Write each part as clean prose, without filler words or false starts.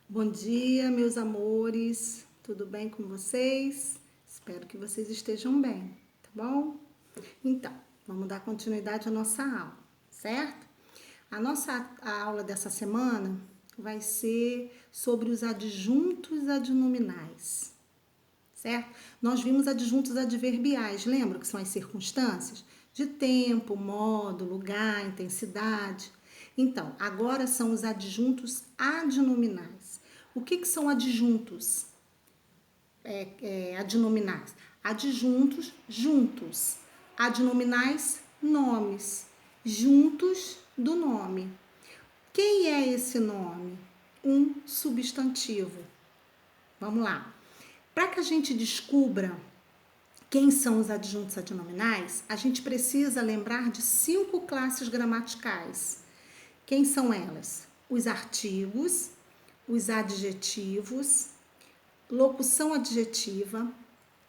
Bom dia, meus amores. Tudo bem com vocês? Espero que vocês estejam bem, tá bom? Então, vamos dar continuidade à nossa aula, certo? A aula dessa semana vai ser sobre os adjuntos adnominais, certo? Nós vimos adjuntos adverbiais, lembra que são as circunstâncias de tempo, modo, lugar, intensidade. Então, agora são os adjuntos adnominais. O que são adjuntos adnominais? Adjuntos, juntos. Adnominais, nomes. Juntos do nome. Quem é esse nome? Um substantivo. Vamos lá. Para que a gente descubra quem são os adjuntos adnominais, a gente precisa lembrar de 5 classes gramaticais. Quem são elas? Os artigos, os adjetivos, locução adjetiva,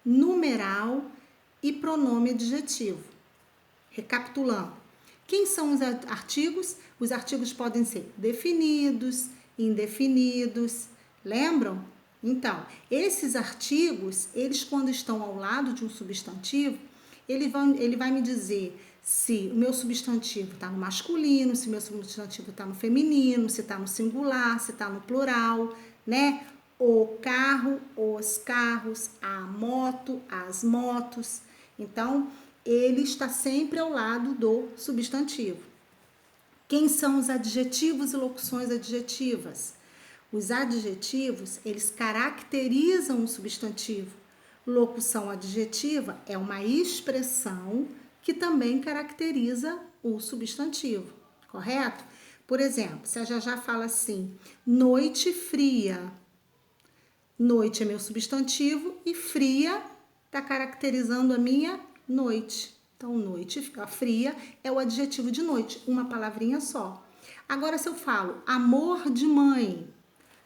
numeral e pronome adjetivo. Recapitulando, quem são os artigos? Os artigos podem ser definidos, indefinidos, lembram? Então, esses artigos, eles quando estão ao lado de um substantivo, ele vai me dizer se o meu substantivo está no masculino, se o meu substantivo está no feminino, se está no singular, se está no plural, né? O carro, os carros, a moto, as motos. Então, ele está sempre ao lado do substantivo. Quem são os adjetivos e locuções adjetivas? Os adjetivos, eles caracterizam um substantivo. Locução adjetiva é uma expressão que também caracteriza o substantivo, correto? Por exemplo, se a Jajá fala assim, noite fria. Noite é meu substantivo e fria está caracterizando a minha noite. Então, noite fria é o adjetivo de noite, uma palavrinha só. Agora, se eu falo amor de mãe,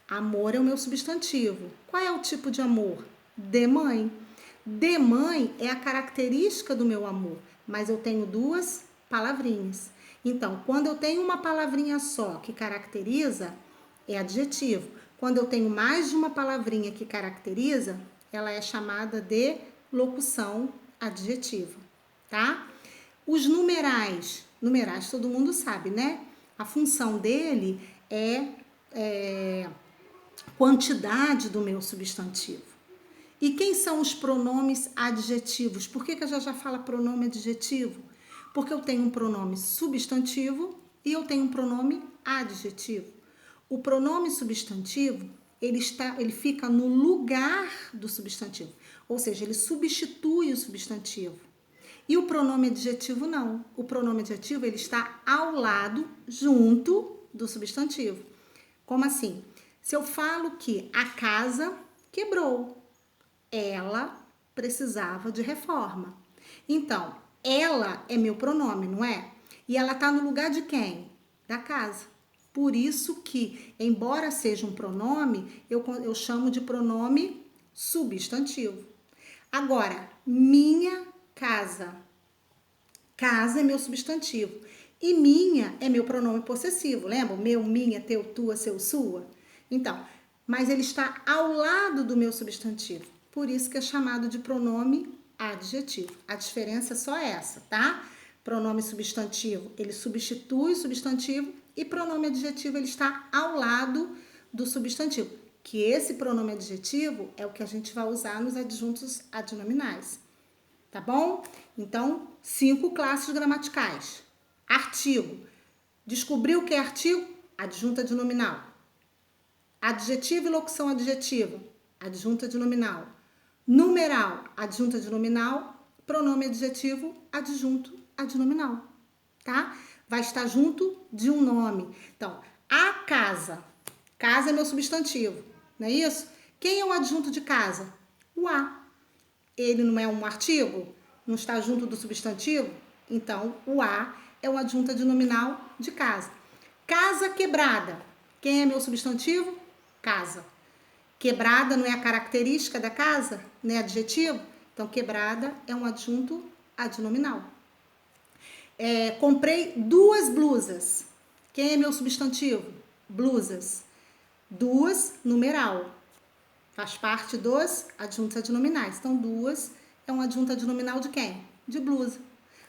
amor é o meu substantivo. Qual é o tipo de amor? De mãe. De mãe é a característica do meu amor, mas eu tenho 2 palavrinhas. Então, quando eu tenho uma palavrinha só que caracteriza, é adjetivo. Quando eu tenho mais de uma palavrinha que caracteriza, ela é chamada de locução adjetiva, tá? Os numerais todo mundo sabe, né? A função dele é quantidade do meu substantivo. E quem são os pronomes adjetivos? Por que a já fala pronome adjetivo? Porque eu tenho um pronome substantivo e eu tenho um pronome adjetivo. O pronome substantivo, ele fica no lugar do substantivo, ou seja, ele substitui o substantivo. E o pronome adjetivo não. O pronome adjetivo, ele está ao lado, junto do substantivo. Como assim? Se eu falo que a casa quebrou, ela precisava de reforma. Então, ela é meu pronome, não é? E ela está no lugar de quem? Da casa. Por isso que, embora seja um pronome, eu chamo de pronome substantivo. Agora, minha casa. Casa é meu substantivo. E minha é meu pronome possessivo, lembra? Meu, minha, teu, tua, seu, sua. Então, mas ele está ao lado do meu substantivo. Por isso que é chamado de pronome adjetivo. A diferença é só essa, tá? Pronome substantivo, ele substitui o substantivo e pronome adjetivo, ele está ao lado do substantivo. Que esse pronome adjetivo é o que a gente vai usar nos adjuntos adnominais. Tá bom? Então, 5 classes gramaticais. Artigo. Descobriu o que é artigo? Adjunta adnominal. Adjetivo e locução adjetiva. Adjunta adnominal. Numeral. Adjunta adnominal. Pronome adjetivo. Adjunto adnominal. Tá? Vai estar junto de um nome. Então, a casa. Casa é meu substantivo. Não é isso? Quem é o adjunto de casa? O a. Ele não é um artigo? Não está junto do substantivo? Então, o a é um adjunto adnominal de casa. Casa quebrada. Quem é meu substantivo? Casa. Quebrada não é a característica da casa? Não é adjetivo? Então, quebrada é um adjunto adnominal. Comprei 2 blusas. Quem é meu substantivo? Blusas. Duas, numeral. Faz parte dos adjuntos adnominais. Então, duas é um adjunto adnominal de quem? De blusa.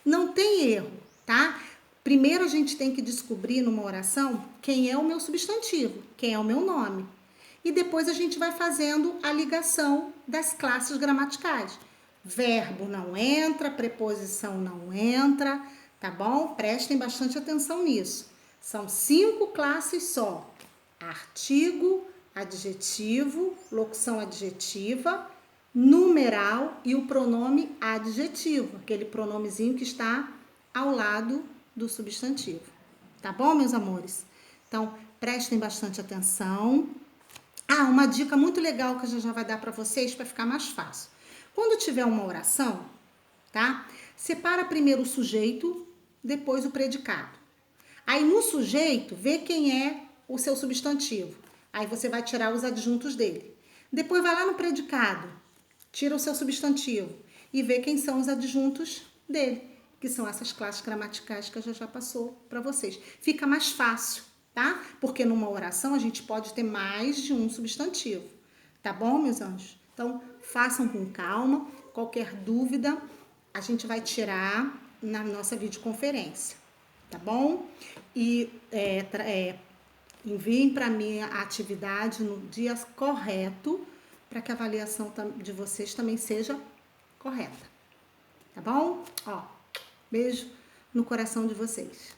Não tem erro, tá? Primeiro a gente tem que descobrir numa oração quem é o meu substantivo, quem é o meu nome. E depois a gente vai fazendo a ligação das classes gramaticais. Verbo não entra, preposição não entra, tá bom? Prestem bastante atenção nisso. São 5 classes só. Artigo, adjetivo, locução adjetiva, numeral e o pronome adjetivo, aquele pronomezinho que está ao lado do substantivo. Tá bom, meus amores? Então, prestem bastante atenção. Ah, uma dica muito legal que a gente já vai dar para vocês para ficar mais fácil. Quando tiver uma oração, tá? Separa primeiro o sujeito, depois o predicado. Aí no sujeito, vê quem é o seu substantivo. Aí você vai tirar os adjuntos dele. Depois vai lá no predicado, tira o seu substantivo e vê quem são os adjuntos dele, que são essas classes gramaticais que a já passou para vocês. Fica mais fácil, tá? Porque numa oração a gente pode ter mais de um substantivo. Tá bom, meus anjos? Então, façam com calma. Qualquer dúvida, a gente vai tirar na nossa videoconferência. Tá bom? E enviem para mim a atividade no dia correto, para que a avaliação de vocês também seja correta. Tá bom? Ó, beijo no coração de vocês.